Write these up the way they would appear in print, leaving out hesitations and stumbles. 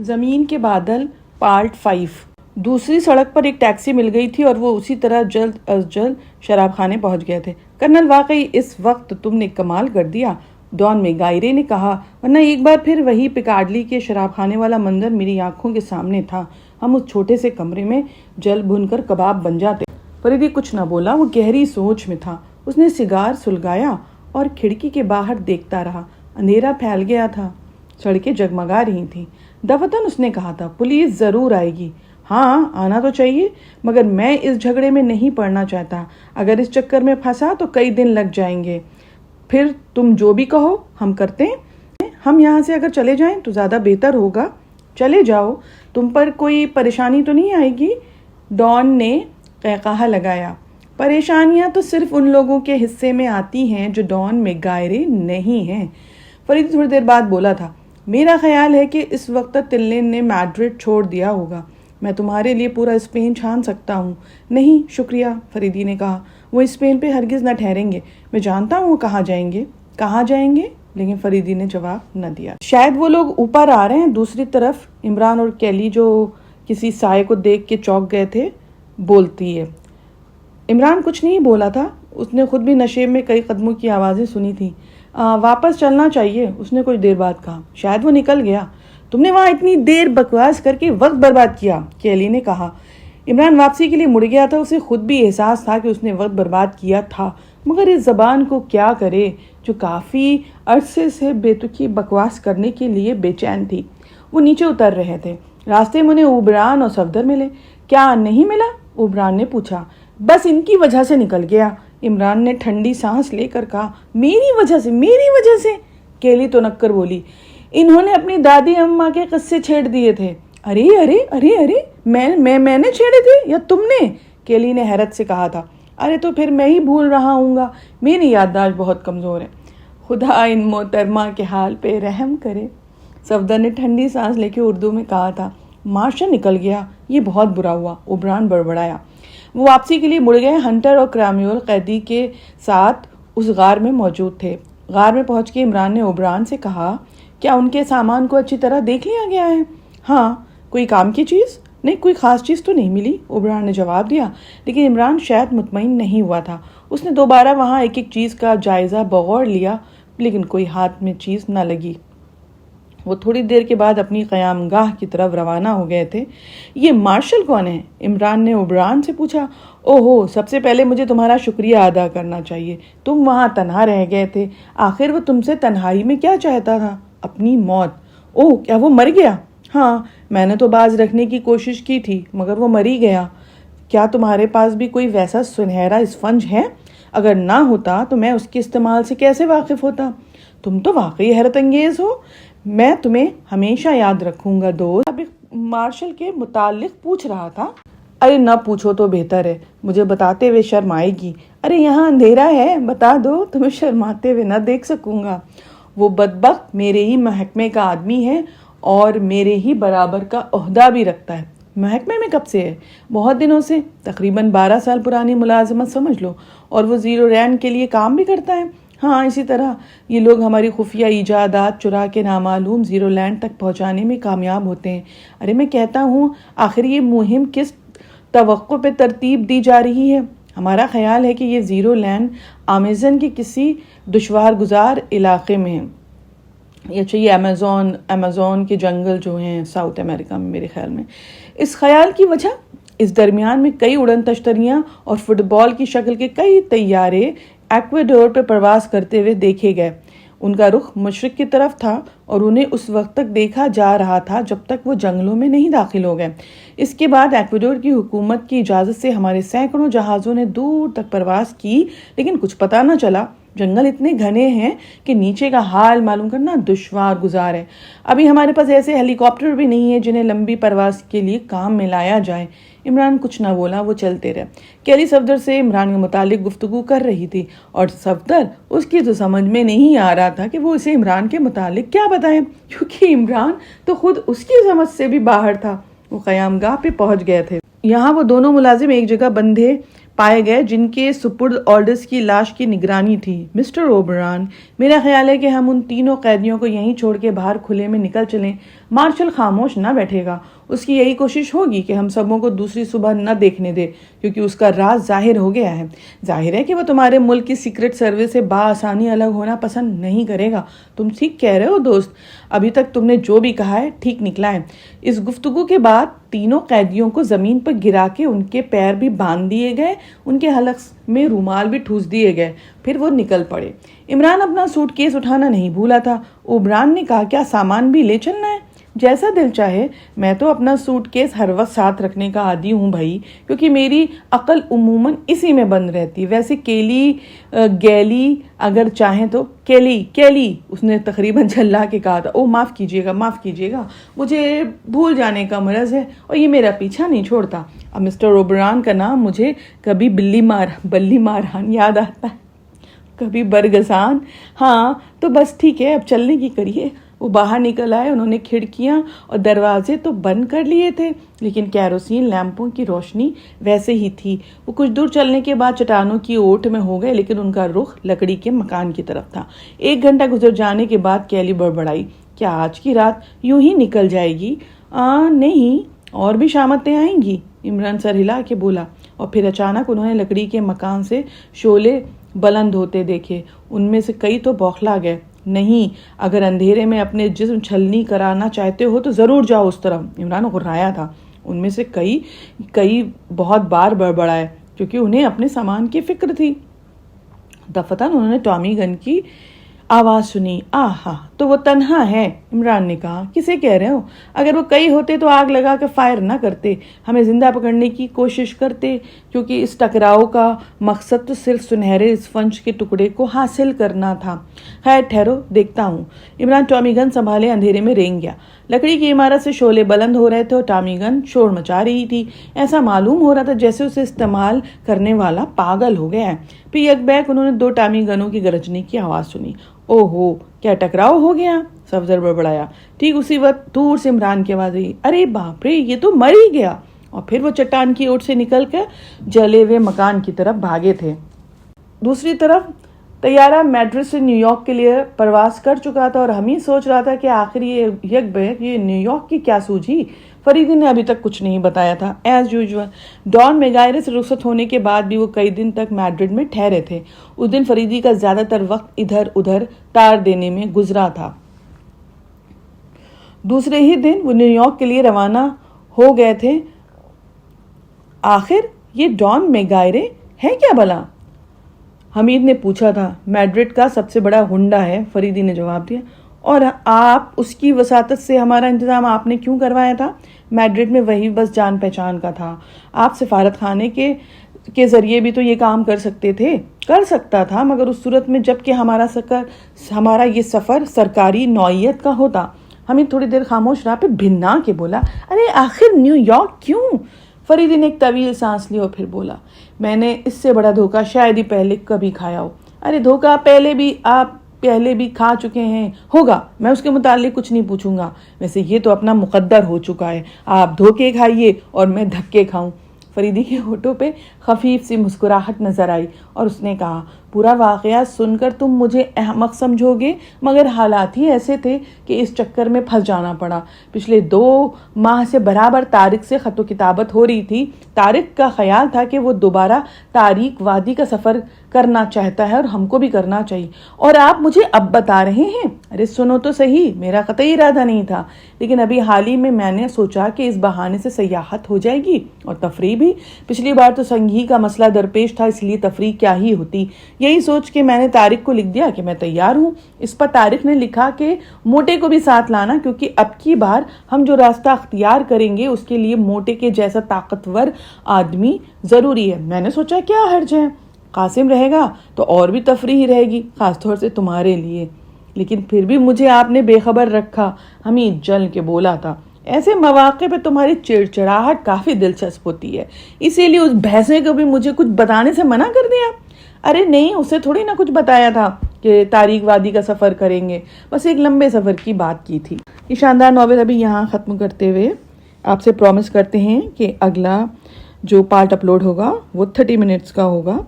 زمین کے بادل پارٹ 5۔ دوسری سڑک پر ایک ٹیکسی مل گئی تھی اور وہ اسی طرح جلد از جلد شراب خانے پہنچ گئے تھے۔ کرنل واقعی اس وقت تم نے کمال کر دیا، ڈان میگائرے نے کہا، ورنہ ایک بار پھر وہی پکارڈلی کے شراب خانے والا منظر میری آنکھوں کے سامنے تھا۔ ہم اس چھوٹے سے کمرے میں جل بھن کر کباب بن جاتے۔ فریدی کچھ نہ بولا، وہ گہری سوچ میں تھا۔ اس نے سگار سلگایا اور کھڑکی کے باہر دیکھتا رہا۔ اندھیرا پھیل گیا تھا، سڑکیں جگمگا رہی تھیں۔ دفتن اس نے کہا تھا، پولیس ضرور آئے گی۔ ہاں آنا تو چاہیے، مگر میں اس جھگڑے میں نہیں پڑنا چاہتا۔ اگر اس چکر میں پھنسا تو کئی دن لگ جائیں گے۔ پھر تم جو بھی کہو ہم کرتے ہیں۔ ہم یہاں سے اگر چلے جائیں تو زیادہ بہتر ہوگا۔ چلے جاؤ، تم پر کوئی پریشانی تو نہیں آئے گی؟ ڈان نے قہقہہ لگایا۔ پریشانیاں تو صرف ان لوگوں کے حصے میں آتی ہیں جو ڈان میگائرے نہیں ہیں۔ فرید تھوڑی دیر بعد بولا تھا، میرا خیال ہے کہ اس وقت تلین نے میڈرڈ چھوڑ دیا ہوگا۔ میں تمہارے لیے پورا اسپین چھان سکتا ہوں۔ نہیں شکریہ، فریدی نے کہا، وہ اسپین پہ ہرگز نہ ٹھہریں گے۔ میں جانتا ہوں وہ کہاں جائیں گے۔ کہاں جائیں گے؟ لیکن فریدی نے جواب نہ دیا۔ شاید وہ لوگ اوپر آ رہے ہیں۔ دوسری طرف عمران اور کیلی جو کسی سائے کو دیکھ کے چونک گئے تھے بولتی ہے۔ عمران کچھ نہیں بولا تھا، اس نے خود بھی نشیب میں کئی قدموں کی آوازیں سنی تھیں۔ واپس چلنا چاہیے، اس نے کچھ دیر بعد کہا۔ شاید وہ نکل گیا۔ تم نے وہاں اتنی دیر بکواس کر کے وقت برباد کیا، کیلی نے کہا۔ عمران واپسی کے لیے مڑ گیا تھا۔ اسے خود بھی احساس تھا کہ اس نے وقت برباد کیا تھا، مگر اس زبان کو کیا کرے جو کافی عرصے سے بے تکی بکواس کرنے کے لیے بے چین تھی۔ وہ نیچے اتر رہے تھے، راستے میں انہیں اوبران اور صفدر ملے۔ کیا نہیں ملا؟ اوبران نے پوچھا۔ بس ان کی وجہ سے نکل گیا، عمران نے ٹھنڈی سانس لے کر کہا۔ میری وجہ سے؟ کیلی تو نکر بولی۔ انہوں نے اپنی دادی اماں کے قصے چھیڑ دیے تھے۔ ارے ارے ارے ارے، میں نے چھیڑے تھے یا تم نے؟ کیلی نے حیرت سے کہا تھا۔ ارے تو پھر میں ہی بھول رہا ہوں گا، میری یادداشت بہت کمزور ہے۔ خدا ان محترمہ کے حال پہ رحم کرے، صفدر نے ٹھنڈی سانس لے کے اردو میں کہا تھا۔ مارشل نکل گیا، یہ بہت برا ہوا، اوبران بڑبڑایا۔ وہ واپسی کے لیے مڑ گئے۔ ہنٹر اور کرامویل قیدی کے ساتھ اس غار میں موجود تھے۔ غار میں پہنچ کے عمران نے اوبران سے کہا، کیا ان کے سامان کو اچھی طرح دیکھ لیا گیا ہے؟ ہاں۔ کوئی کام کی چیز؟ نہیں، کوئی خاص چیز تو نہیں ملی، اوبران نے جواب دیا۔ لیکن عمران شاید مطمئن نہیں ہوا تھا۔ اس نے دوبارہ وہاں ایک ایک چیز کا جائزہ بغور لیا، لیکن کوئی ہاتھ میں چیز نہ لگی۔ وہ تھوڑی دیر کے بعد اپنی قیام گاہ کی طرف روانہ ہو گئے تھے۔ یہ مارشل کون ہے؟ عمران نے اوبران سے پوچھا۔ اوہو، سب سے پہلے مجھے تمہارا شکریہ ادا کرنا چاہیے۔ تم وہاں تنہا رہ گئے تھے۔ آخر وہ تم سے تنہائی میں کیا چاہتا تھا؟ اپنی موت۔ اوہ، کیا وہ مر گیا؟ ہاں، میں نے تو باز رکھنے کی کوشش کی تھی، مگر وہ مر ہی گیا۔ کیا تمہارے پاس بھی کوئی ویسا سنہرا اسفنج ہے؟ اگر نہ ہوتا تو میں اس کے استعمال سے کیسے واقف ہوتا؟ تم تو واقعی حیرت انگیز ہو۔ میں تمہیں ہمیشہ یاد رکھوں گا دوست۔ اب مارشل کے متعلق پوچھ رہا تھا۔ ارے نہ پوچھو تو بہتر ہے، مجھے بتاتے ہوئے شرم آئے گی۔ ارے یہاں اندھیرا ہے، بتا دو، تمہیں شرماتے ہوئے نہ دیکھ سکوں گا۔ وہ بدبخت میرے ہی محکمے کا آدمی ہے اور میرے ہی برابر کا عہدہ بھی رکھتا ہے۔ محکمے میں کب سے ہے؟ بہت دنوں سے، تقریباً 12 سال پرانی ملازمت سمجھ لو، اور وہ زیرو رینک کے لیے کام بھی کرتا ہے۔ ہاں، اسی طرح یہ لوگ ہماری خفیہ ایجادات چرا کے نامعلوم زیرو لینڈ تک پہنچانے میں کامیاب ہوتے ہیں۔ ارے میں کہتا ہوں، آخر یہ مہم کس توقع پہ ترتیب دی جا رہی ہے؟ ہمارا خیال ہے کہ یہ زیرو لینڈ امیزن کے کسی دشوار گزار علاقے میں ہے۔ یہ امیزون کے جنگل جو ہیں ساؤتھ امریکہ میں، میرے خیال میں۔ اس خیال کی وجہ، اس درمیان میں کئی اڑن تشتریاں اور فٹ بال کی شکل کے کئی طیارے ایکویڈور پہ پرواز کرتے ہوئے دیکھے گئے۔ ان کا رخ مشرق کی طرف تھا اور انہیں اس وقت تک دیکھا جا رہا تھا جب تک وہ جنگلوں میں نہیں داخل ہو گئے۔ اس کے بعد ایکویڈور کی حکومت کی اجازت سے ہمارے سینکڑوں جہازوں نے دور تک پرواز کی، لیکن کچھ پتہ نہ چلا۔ جنگل اتنے گھنے ہیں کہ نیچے کا حال معلوم کرنا دشوار گزار ہے۔ ابھی ہمارے پاس ایسے ہیلی کاپٹر بھی نہیں ہیں جنہیں لمبی پرواز کے لیے کام میں لایا جائے۔ عمران کچھ نہ بولا، وہ چلتے رہے۔ کیلی صفدر سے عمران کے متعلق گفتگو کر رہی تھی اور صفدر اس کی تو سمجھ میں نہیں آ رہا تھا کہ وہ اسے عمران کے متعلق کیا بتائے، کیونکہ عمران تو خود اس کی سمجھ سے بھی باہر تھا۔ وہ قیام گاہ پہ پہنچ گئے تھے۔ یہاں وہ دونوں ملازم ایک جگہ بندھے پائے گئے جن کے سپرد آلڈرس کی لاش کی نگرانی تھی۔ مسٹر اوبران، میرا خیال ہے کہ ہم ان تینوں قیدیوں کو یہیں چھوڑ کے باہر کھلے میں نکل چلیں۔ مارشل خاموش نہ بیٹھے گا، اس کی یہی کوشش ہوگی کہ ہم سبوں کو دوسری صبح نہ دیکھنے دے، کیونکہ اس کا راز ظاہر ہو گیا ہے۔ ظاہر ہے کہ وہ تمہارے ملک کی سیکرٹ سروس سے بآسانی الگ ہونا پسند نہیں کرے گا۔ تم ٹھیک کہہ رہے ہو دوست، ابھی تک تم نے جو بھی کہا ہے ٹھیک نکلا ہے۔ اس گفتگو کے بعد تینوں قیدیوں کو زمین پر گرا کے ان کے پیر بھی باندھ دیے گئے، ان کے حلق میں رومال بھی ٹھوس دیے گئے، پھر وہ نکل پڑے۔ عمران اپنا سوٹ کیس اٹھانا نہیں بھولا تھا۔ اوبران نے کہا، کیا سامان بھی لے چلنا ہے؟ جیسا دل چاہے، میں تو اپنا سوٹ کیس ہر وقت ساتھ رکھنے کا عادی ہوں بھائی، کیونکہ میری عقل عموماً اسی میں بند رہتی۔ ویسے گیلی اگر چاہیں تو کیلی اس نے تقریباً جھلا کے کہا تھا۔ او معاف کیجیے گا، مجھے بھول جانے کا مرض ہے اور یہ میرا پیچھا نہیں چھوڑتا۔ اب مسٹر اوبران کا نام مجھے کبھی بلی ماران یاد آتا ہے، کبھی برگزان۔ ہاں تو بس ٹھیک ہے، اب چلنے کی کریے۔ وہ باہر نکل آئے۔ انہوں نے کھڑکیاں اور دروازے تو بند کر لیے تھے، لیکن کیروسین لیمپوں کی روشنی ویسے ہی تھی۔ وہ کچھ دور چلنے کے بعد چٹانوں کی اوٹ میں ہو گئے، لیکن ان کا رخ لکڑی کے مکان کی طرف تھا۔ 1 گھنٹہ گزر جانے کے بعد کیلی بڑبڑائی، کیا آج کی رات یوں ہی نکل جائے گی؟ نہیں، اور بھی شامتیں آئیں گی، عمران سر ہلا کے بولا۔ اور پھر اچانک انہوں نے لکڑی کے مکان سے شعلے بلند ہوتے دیکھے۔ ان میں سے کئی تو بوکھلا گئے۔ نہیں، اگر اندھیرے میں اپنے جسم چھلنی کرانا چاہتے ہو تو ضرور جاؤ اس طرف، عمران غرایا تھا۔ ان میں سے کئی بہت بار بڑبڑائے، کیونکہ انہیں اپنے سامان کی فکر تھی۔ دفتن انہوں نے ٹامی گن کی آواز سنی۔ آہا، تو وہ تنہا ہے، عمران نے کہا۔ کسے کہہ رہے ہو؟ اگر وہ کئی ہوتے تو آگ لگا کر فائر نہ کرتے، ہمیں زندہ پکڑنے کی کوشش کرتے، کیونکہ اس ٹکراؤ کا مقصد تو صرف سنہرے اسفنج کے ٹکڑے کو حاصل کرنا تھا۔ خیر ٹھہرو، دیکھتا ہوں۔ عمران ٹامی گن سنبھالے اندھیرے میں رینگ گیا۔ لکڑی کی عمارت سے شعلے بلند ہو رہے تھے اور ٹامی گن شور مچا رہی تھی۔ ایسا معلوم ہو رہا تھا جیسے اسے استعمال کرنے والا پاگل ہو گیا ہے۔ پھر یک بیک انہوں نے 2 ٹامی گنوں کی گرجنے کی آواز سنی۔ اوہو، کیا ٹکراؤ ہو گیا؟ صفدر بڑبڑایا۔ ٹھیک اسی وقت دور سے عمران کی آواز آئی، ارے باپ رے، یہ تو مر ہی گیا۔ اور پھر وہ چٹان کی اوٹ سے نکل کر جلے ہوئے مکان کی طرف بھاگے تھے۔ دوسری طرف طیارہ میڈرڈ سے نیو یارک کے لیے پرواز کر چکا تھا اور حمید سوچ رہا تھا کہ آخر یہ نیو یارک کی کیا سوجھی۔ فریدی نے ابھی تک کچھ نہیں بتایا تھا۔ ایز یوزول ڈان میگائرے سے رخصت ہونے کے بعد بھی وہ کئی دن تک میڈرڈ میں ٹھہرے تھے۔ اس دن فریدی کا زیادہ تر وقت ادھر ادھر تار دینے میں گزرا تھا۔ دوسرے ہی دن وہ نیو یارک کے لیے روانہ ہو گئے تھے۔ آخر یہ ڈان میگائرے ہے کیا بلا؟ حمید نے پوچھا تھا۔ میڈرڈ کا سب سے بڑا ہنڈا ہے، فریدی نے جواب دیا۔ اور آپ اس کی وساطت سے ہمارا انتظام آپ نے کیوں کروایا تھا؟ میڈرڈ میں وہی بس جان پہچان کا تھا۔ آپ سفارت خانے کے ذریعے بھی تو یہ کام کر سکتے تھے۔ کر سکتا تھا، مگر اس صورت میں جب کہ ہمارا یہ سفر سرکاری نوعیت کا ہوتا۔ حمید تھوڑی دیر خاموش رہا، پھر بھنا کے بولا، ارے آخر نیو یارک کیوں؟ فریدی نے ایک طویل سانس لی اور پھر بولا، میں نے اس سے بڑا دھوکہ شاید ہی پہلے کبھی کھایا ہو۔ ارے دھوکہ آپ پہلے بھی کھا چکے ہیں، ہوگا، میں اس کے متعلق کچھ نہیں پوچھوں گا۔ ویسے یہ تو اپنا مقدر ہو چکا ہے، آپ دھوکے کھائیے اور میں دھکے کھاؤں۔ فریدی کے ہونٹوں پہ خفیف سی مسکراہٹ نظر آئی اور اس نے کہا، پورا واقعہ سن کر تم مجھے احمق سمجھو گے، مگر حالات ہی ایسے تھے کہ اس چکر میں پھنس جانا پڑا۔ پچھلے 2 ماہ سے برابر طارق سے خط و کتابت ہو رہی تھی۔ طارق کا خیال تھا کہ وہ دوبارہ تاریک وادی کا سفر کرنا چاہتا ہے اور ہم کو بھی کرنا چاہیے، اور آپ مجھے اب بتا رہے ہیں؟ ارے سنو تو صحیح، میرا قطعی ارادہ نہیں تھا، لیکن ابھی حال ہی میں نے سوچا کہ اس بہانے سے سیاحت ہو جائے گی اور تفریح بھی۔ پچھلی بار تو سنگھی کا مسئلہ درپیش تھا، اس لیے تفریح کیا ہی ہوتی۔ یہی سوچ کے میں نے طارق کو لکھ دیا کہ میں تیار ہوں۔ اس پر طارق نے لکھا کہ موٹے کو بھی ساتھ لانا، کیونکہ اب کی بار ہم جو راستہ اختیار کریں گے اس کے لیے موٹے کے جیسا طاقتور آدمی ضروری ہے۔ میں نے سوچا کیا حرج ہے، قاسم رہے گا تو اور بھی تفریح رہے گی، خاص طور سے تمہارے لیے۔ لیکن پھر بھی مجھے آپ نے بے خبر رکھا، حمید جل کے بولا تھا۔ ایسے مواقع پہ تمہاری چڑچڑاہٹ کافی دلچسپ ہوتی ہے، اسی لیے اس بھینسے کو بھی مجھے کچھ بتانے سے منع کر دیا۔ ارے نہیں، اسے تھوڑی نہ کچھ بتایا تھا کہ تاریک وادی کا سفر کریں گے، بس ایک لمبے سفر کی بات کی تھی۔ یہ شاندار ناول ابھی یہاں ختم کرتے ہوئے آپ سے پرومس کرتے ہیں کہ اگلا جو پارٹ اپلوڈ ہوگا وہ 30 منٹس کا ہوگا.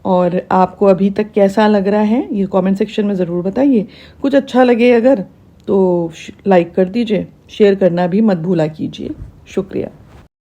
اور آپ کو ابھی تک کیسا لگ رہا ہے یہ کامنٹ سیکشن میں ضرور بتائیے. کچھ اچھا لگے اگر تو لائک کر دیجئے، شیئر کرنا بھی مت بھولا کیجیے. شکریہ.